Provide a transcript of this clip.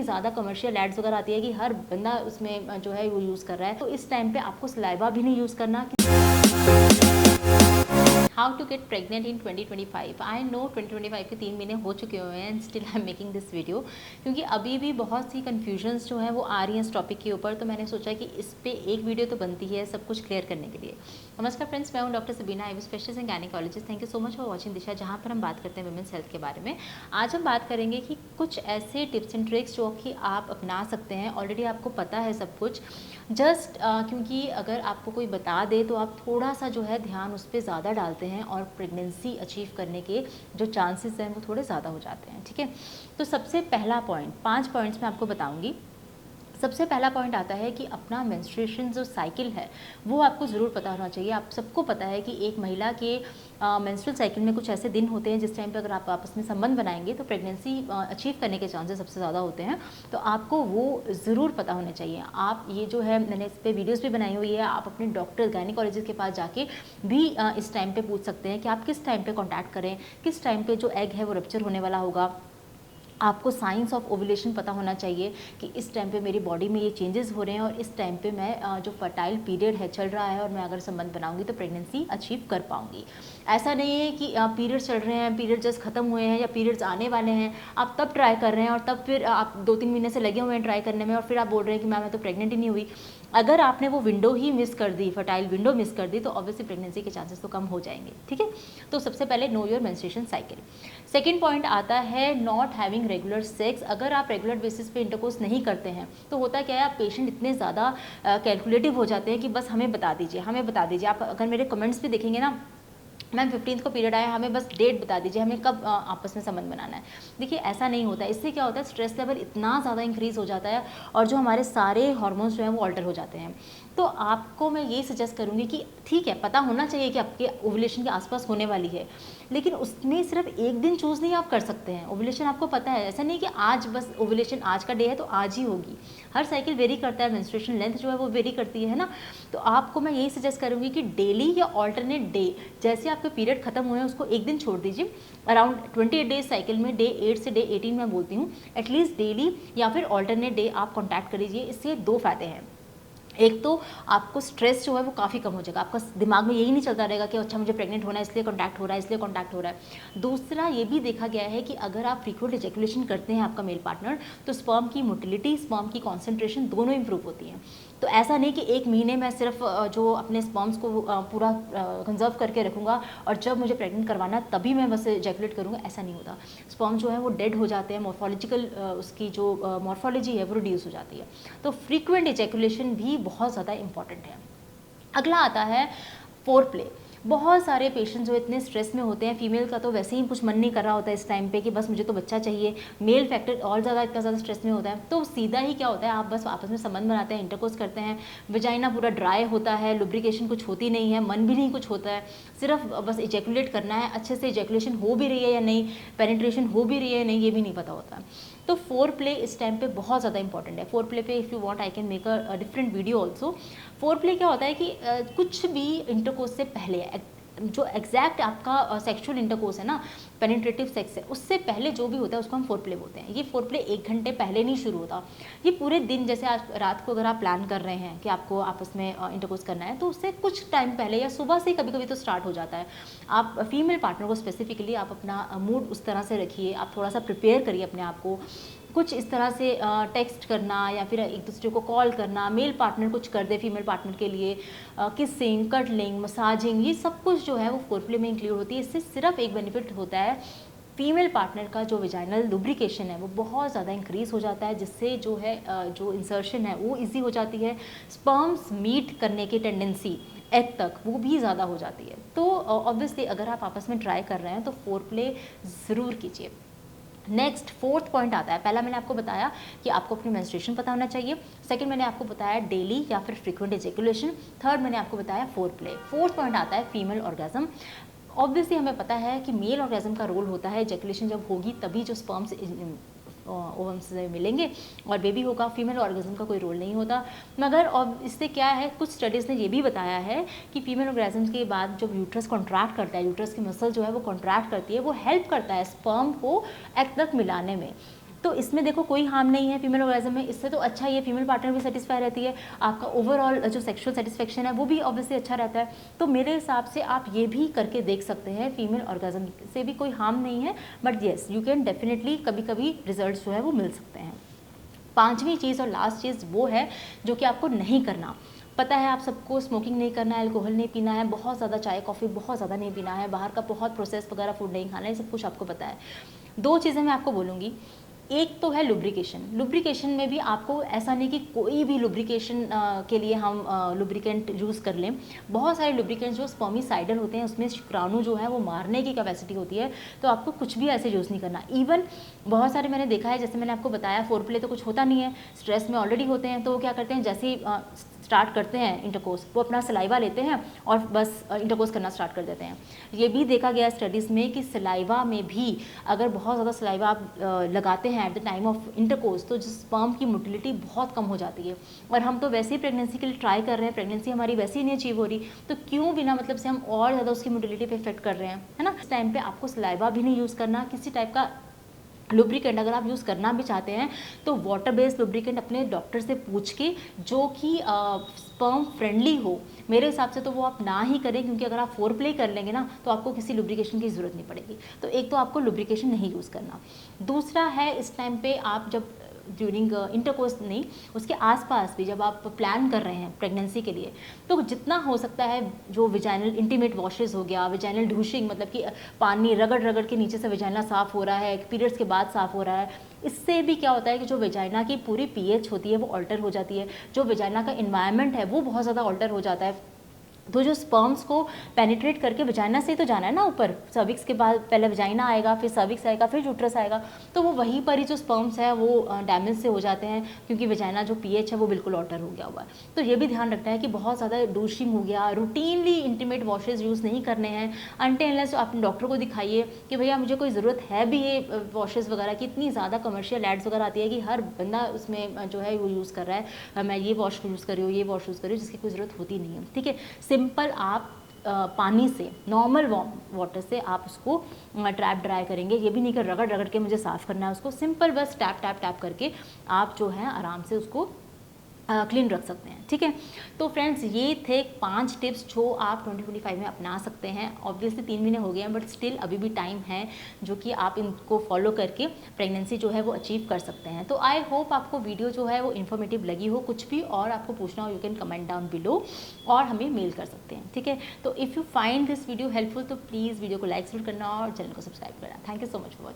इतनी ज़्यादा commercial ads वगैरह आती है कि हर बंदा उसमें जो है वो यूज़ कर रहा है। तो इस टाइम पे आपको सलाइवा भी नहीं यूज़ करना। How to get pregnant in 2025। I know 2025 के 3 महीने हो चुके हुए हैं and still I am making this video, क्योंकि अभी भी बहुत सी कन्फ्यूजन्स जो हैं वो आ रही हैं इस टॉपिक के ऊपर। तो मैंने सोचा कि इस पे एक वीडियो तो बनती है सब कुछ क्लियर करने के लिए। नमस्कार फ्रेंड्स, मैं हूं doctor Sabina, I am specialist in gynaecologist. Thank you so much for watching Disha, जहाँ पर हम बात करते हैं वुमेन्स हेल्थ के बारे में। आज हम बात करेंगे कि कुछ ऐसे टिप्स एंड ट्रिक्स जो कि आप अपना सकते हैं। ऑलरेडी आपको पता है सब कुछ, जस्ट क्योंकि अगर आपको कोई बता दे तो आप थोड़ा सा जो है ध्यान उस पर ज़्यादा डालते हैं और प्रेगनेंसी अचीव करने के जो चांसेस हैं वो थोड़े ज़्यादा हो जाते हैं। ठीक है, तो सबसे पहला पॉइंट, 5 पॉइंट्स मैं आपको बताऊंगी। सबसे पहला पॉइंट आता है कि अपना मेंस्ट्रुएशन जो साइकिल है वो आपको ज़रूर पता होना चाहिए। आप सबको पता है कि एक महिला के मेंस्ट्रुअल साइकिल में कुछ ऐसे दिन होते हैं जिस टाइम पे अगर आप आपस में संबंध बनाएंगे तो प्रेगनेंसी अचीव करने के चांसेस सबसे ज़्यादा होते हैं। तो आपको वो ज़रूर पता होना चाहिए। आप ये जो है, मैंने इस पर वीडियोज़ भी बनाई हुई है, आप अपने डॉक्टर गायनेकोलॉजिस्ट के पास जाके भी इस टाइम पर पूछ सकते हैं कि आप किस टाइम पर कॉन्टैक्ट करें, किस टाइम पर जो एग है वो रप्चर होने वाला होगा। आपको साइंस ऑफ ओवुलेशन पता होना चाहिए कि इस टाइम पे मेरी बॉडी में ये चेंजेस हो रहे हैं और इस टाइम पे मैं जो फर्टाइल पीरियड है चल रहा है और मैं अगर संबंध बनाऊंगी तो प्रेगनेंसी अचीव कर पाऊंगी। ऐसा नहीं है कि पीरियड्स चल रहे हैं, पीरियड जस्ट खत्म हुए हैं या पीरियड्स आने वाले हैं, आप तब ट्राई कर रहे हैं और तब फिर आप 2-3 महीने से लगे हुए हैं ट्राई करने में और फिर आप बोल रहे हैं कि मैं तो प्रेग्नेंट ही नहीं हुई। अगर आपने वो विंडो ही मिस कर दी, फर्टाइल विंडो मिस कर दी, तो ऑब्वियसली प्रेगनेंसी के चांसेस तो कम हो जाएंगे। ठीक है, तो सबसे पहले know your menstruation cycle. Second point आता है नॉट हैविंग रेगुलर सेक्स। अगर आप रेगुलर बेसिस पे इंटरकोर्स नहीं करते हैं तो होता क्या है, आप पेशेंट इतने ज़्यादा कैलकुलेटिव हो जाते हैं कि बस हमें बता दीजिए, हमें बता दीजिए। आप अगर मेरे कमेंट्स भी देखेंगे ना, मैम 15th को पीरियड आया, हमें बस डेट बता दीजिए, हमें कब आपस में संबंध बनाना है। देखिए ऐसा नहीं होता है। इससे क्या होता है, स्ट्रेस लेवल इतना ज़्यादा इंक्रीज़ हो जाता है और जो हमारे सारे हार्मोन्स जो हैं वो ऑल्टर हो जाते हैं। तो आपको मैं ये सजेस्ट करूँगी कि ठीक है, पता होना चाहिए कि आपके ओवुलेशन के आसपास होने वाली है, लेकिन उसमें सिर्फ एक दिन चूज़ नहीं आप कर सकते हैं। ओवुलेशन आपको पता है, ऐसा नहीं कि आज बस ओवुलेशन आज का डे है तो आज ही होगी। हर साइकिल वेरी करता है, मेंस्ट्रुएशन लेंथ जो है वो वेरी करती है ना। तो आपको मैं यही सजेस्ट करूँगी कि डेली या ऑल्टरनेट डे, जैसे आपके पीरियड खत्म हुए हैं उसको एक दिन छोड़ दीजिए। अराउंड 28 डेज साइकिल में डे 8 से डे 18 मैं बोलती हूँ, एटलीस्ट डेली या फिर ऑल्टरनेट डे आप कॉन्टैक्ट कर लीजिए। इससे 2 फायदे हैं। एक तो आपको स्ट्रेस जो है वो काफ़ी कम हो जाएगा, आपका दिमाग में यही नहीं चलता रहेगा कि अच्छा मुझे प्रेग्नेंट होना है इसलिए कॉन्टैक्ट हो रहा है, इसलिए कॉन्टैक्ट हो रहा है। दूसरा ये भी देखा गया है कि अगर आप फ्रीक्वेंट इजैकुलेशन करते हैं आपका मेल पार्टनर, तो स्पर्म की मोटिलिटी, स्पर्म की कॉन्सेंट्रेशन दोनों इंप्रूव होती हैं। तो ऐसा नहीं कि एक महीने में सिर्फ जो अपने स्पर्म्स को पूरा कंजर्व करके रखूँगा और जब मुझे प्रेग्नेंट करवाना तभी मैं बस इजैकुलेट करूँगा, ऐसा नहीं होता। स्पर्म जो है वो डेड हो जाते हैं, मॉर्फोलॉजिकल उसकी जो मॉर्फोलॉजी है वो रिड्यूस हो जाती है। तो फ्रीक्वेंट इजैकुलेशन भी बहुत ज़्यादा इंपॉर्टेंट है। अगला आता है फोर प्ले। बहुत सारे पेशेंट जो इतने स्ट्रेस में होते हैं, फीमेल का तो वैसे ही कुछ मन नहीं कर रहा होता है इस टाइम पे कि बस मुझे तो बच्चा चाहिए, मेल फैक्टर और ज़्यादा इतना ज़्यादा स्ट्रेस में होता है। तो सीधा ही क्या होता है, आप बस आपस में संबंध बनाते हैं, इंटरकोर्स करते हैं, वजाइना पूरा ड्राई होता है, लुब्रिकेशन कुछ होती नहीं है, मन भी नहीं कुछ होता है, सिर्फ बस इजैकुलेट करना है। अच्छे से इजैकुलेशन हो भी रही है या नहीं, पेनिट्रेशन हो भी रही है या नहीं, ये भी नहीं पता होता। तो फोर प्ले इस टाइम पे बहुत ज़्यादा इंपॉर्टेंट है। फोर प्ले पे if you want I can make a different video also. Four play क्या होता है कि कुछ भी इंटरकोर्स से पहले, जो एग्जैक्ट आपका सेक्सुअल इंटरकोर्स है ना, पेनिट्रेटिव सेक्स है, उससे पहले जो भी होता है उसको हम फोर प्ले बोलते हैं। ये फोर प्ले 1 घंटे पहले नहीं शुरू होता, ये पूरे दिन, जैसे आज रात को अगर आप प्लान कर रहे हैं कि आपको आपस में इंटरकोर्स करना है, तो उससे कुछ टाइम पहले या सुबह से कभी कभी तो स्टार्ट हो जाता है। आप फीमेल पार्टनर को स्पेसिफिकली आप अपना मूड उस तरह से रखिए, आप थोड़ा सा प्रिपेयर करिए अपने आप को, कुछ इस तरह से टेक्स्ट करना या फिर एक दूसरे को कॉल करना, मेल पार्टनर कुछ कर दे फीमेल पार्टनर के लिए, किसिंग, कटलिंग, मसाजिंग, ये सब कुछ जो है वो फोरप्ले में इंक्लूड होती है। इससे सिर्फ एक बेनिफिट होता है, फीमेल पार्टनर का जो विजाइनल लुब्रिकेशन है वो बहुत ज़्यादा इंक्रीज़ हो जाता है, जिससे जो है जो इंसर्शन है वो ईजी हो जाती है। स्पर्म्स मीट करने की टेंडेंसी एग तक वो भी ज़्यादा हो जाती है। तो ऑब्वियसली अगर आप आपस में ट्राई कर रहे हैं तो फोरप्ले ज़रूर कीजिए। नेक्स्ट फोर्थ पॉइंट आता है। पहला मैंने आपको बताया कि आपको अपनी मेंस्ट्रुएशन पता होना चाहिए। सेकंड मैंने आपको बताया डेली या फिर फ्रीक्वेंट इजैकुलेशन। थर्ड मैंने आपको बताया फोर प्ले। फोर्थ पॉइंट आता है फीमेल ऑर्गेज्म। ऑब्वियसली हमें पता है कि मेल ऑर्गेज्म का रोल होता है, इजैकुलेशन जब होगी तभी जो स्पर्म्स ओवम से मिलेंगे और बेबी होगा। फीमेल ऑर्गेज्म का कोई रोल नहीं होता। मगर और इससे क्या है, कुछ स्टडीज़ ने ये भी बताया है कि फीमेल ऑर्गेज्म के बाद जब यूट्रस कॉन्ट्रैक्ट करता है, यूट्रस की मसल जो है वो कॉन्ट्रैक्ट करती है, वो हेल्प करता है स्पर्म को एग तक मिलाने में। तो इसमें देखो कोई हार्म नहीं है फीमेल ऑर्गेजम में, इससे तो अच्छा ही है, फीमेल पार्टनर भी सेटिस्फाई रहती है, आपका ओवरऑल जो सेक्सुअल सेटिस्फेक्शन है वो भी ऑब्वियसली अच्छा रहता है। तो मेरे हिसाब से आप ये भी करके देख सकते हैं, फीमेल ऑर्गेजम से भी कोई हार्म नहीं है, but yes you can definitely कभी कभी रिजल्ट जो है वो मिल सकते हैं। पांचवी चीज़ और लास्ट चीज़ वो है जो कि आपको नहीं करना। पता है आप सबको, स्मोकिंग नहीं करना है, अल्कोहल नहीं पीना है, बहुत ज़्यादा चाय कॉफ़ी बहुत ज़्यादा नहीं पीना है, बाहर का बहुत प्रोसेस वगैरह फूड नहीं खाना है, ये सब कुछ आपको पता है। दो चीज़ें मैं आपको बोलूँगी, एक तो है लुब्रिकेशन। लुब्रिकेशन में भी आपको ऐसा नहीं कि कोई भी लुब्रिकेशन के लिए हम लुब्रिकेंट यूज़ कर लें। बहुत सारे लुब्रिकेंट्स जो स्पर्मिसाइडल होते हैं उसमें शुक्राणु जो है वो मारने की कैपेसिटी होती है, तो आपको कुछ भी ऐसे यूज़ नहीं करना। इवन बहुत सारे मैंने देखा है, जैसे मैंने आपको बताया फोरप्ले तो कुछ होता नहीं है, स्ट्रेस में ऑलरेडी होते हैं, तो वो क्या करते हैं जैसे ही स्टार्ट करते हैं इंटरकोर्स, वो अपना सलाइवा लेते हैं और बस इंटरकोर्स करना स्टार्ट कर देते हैं। ये भी देखा गया स्टडीज़ में कि सलाइवा में भी अगर बहुत ज़्यादा सलाइवा आप लगाते हैं at the time of intercourse, तो जिस स्पर्म की मोटिलिटी बहुत कम हो जाती है, और हम तो वैसे ही प्रेगनेंसी के लिए ट्राई कर रहे हैं, प्रेगनेंसी हमारी वैसे ही नहीं अचीव हो रही, तो क्यों बिना मतलब से हम और ज़्यादा उसकी मोटिलिटी पे इफेक्ट कर रहे हैं, है ना। इस टाइम पे आपको सलाइवा भी नहीं यूज़ करना, किसी टाइप का लुब्रिकेंट अगर आप यूज़ करना भी चाहते हैं तो वाटर बेस्ड लुब्रिकेंट अपने डॉक्टर से पूछ के जो कि स्पर्म फ्रेंडली हो, मेरे हिसाब से तो वो आप ना ही करें, क्योंकि अगर आप फोर प्ले कर लेंगे ना तो आपको किसी लुब्रिकेशन की ज़रूरत नहीं पड़ेगी। तो एक तो आपको लुब्रिकेशन नहीं यूज़ करना, दूसरा है इस टाइम पे आप जब ड्यूरिंग इंटरकोर्स नहीं, उसके आसपास भी जब आप प्लान कर रहे हैं प्रेगनेंसी के लिए, तो जितना हो सकता है जो विजाइनल इंटीमेट वॉशेस हो गया, विजाइनल डूशिंग मतलब कि पानी रगड़ रगड़ के नीचे से विजाइना साफ़ हो रहा है, पीरियड्स के बाद साफ़ हो रहा है, इससे भी क्या होता है कि जो विजाइना की पूरी पीएच होती है वो ऑल्टर हो जाती है, जो विजाइना का इन्वायरमेंट है वो बहुत ज़्यादा ऑल्टर हो जाता है। तो जो स्पर्म्स को पेनिट्रेट करके विजाइना से तो जाना है ना ऊपर, सर्विक्स के बाद पहले विजाइना आएगा, फिर सर्विक्स आएगा, फिर यूट्रस आएगा, तो वो वहीं पर ही जो स्पर्म्स है वो डैमेज से हो जाते हैं, क्योंकि विजाइना जो पीएच है वो बिल्कुल ऑल्टर हो गया हुआ है। तो ये भी ध्यान रखना है कि बहुत ज़्यादा डूशिंग हो गया, रूटीनली इंटीमेट वॉशेज यूज़ नहीं करने हैं, अनटिल अनलेस अपने डॉक्टर को दिखाइए कि भैया मुझे कोई ज़रूरत है भी ये वॉशेज़ वगैरह की। इतनी ज़्यादा कमर्शियल एड्स वगैरह आती है कि हर बंदा उसमें जो है वो यूज़ कर रहा है, मैं ये वॉश यूज़ कर रही हूँ, ये वॉश यूज़ कर रही हूँ, जिसकी कोई ज़रूरत होती नहीं है। ठीक है, सिंपल आप पानी से, नॉर्मल वाटर से आप उसको ट्रैप ड्राई करेंगे, ये भी नहीं कि रगड़ रगड़ के मुझे साफ़ करना है उसको, सिंपल बस टैप टैप टैप करके आप जो है आराम से उसको क्लीन रख सकते हैं। ठीक है, तो फ्रेंड्स ये थे 5 टिप्स जो आप 2025 में अपना सकते हैं। ऑब्वियसली 3 महीने हो गए हैं, बट स्टिल अभी भी टाइम है जो कि आप इनको फॉलो करके प्रेगनेंसी जो है वो अचीव कर सकते हैं। तो आई होप आपको वीडियो जो है वो इन्फॉर्मेटिव लगी हो। कुछ भी और आपको पूछना हो you can comment down below और हमें मेल कर सकते हैं। ठीक है, तो if you find this video helpful तो प्लीज़ वीडियो को लाइक जरूर करना और चैनल को सब्सक्राइब करना। Thank you so much for watching.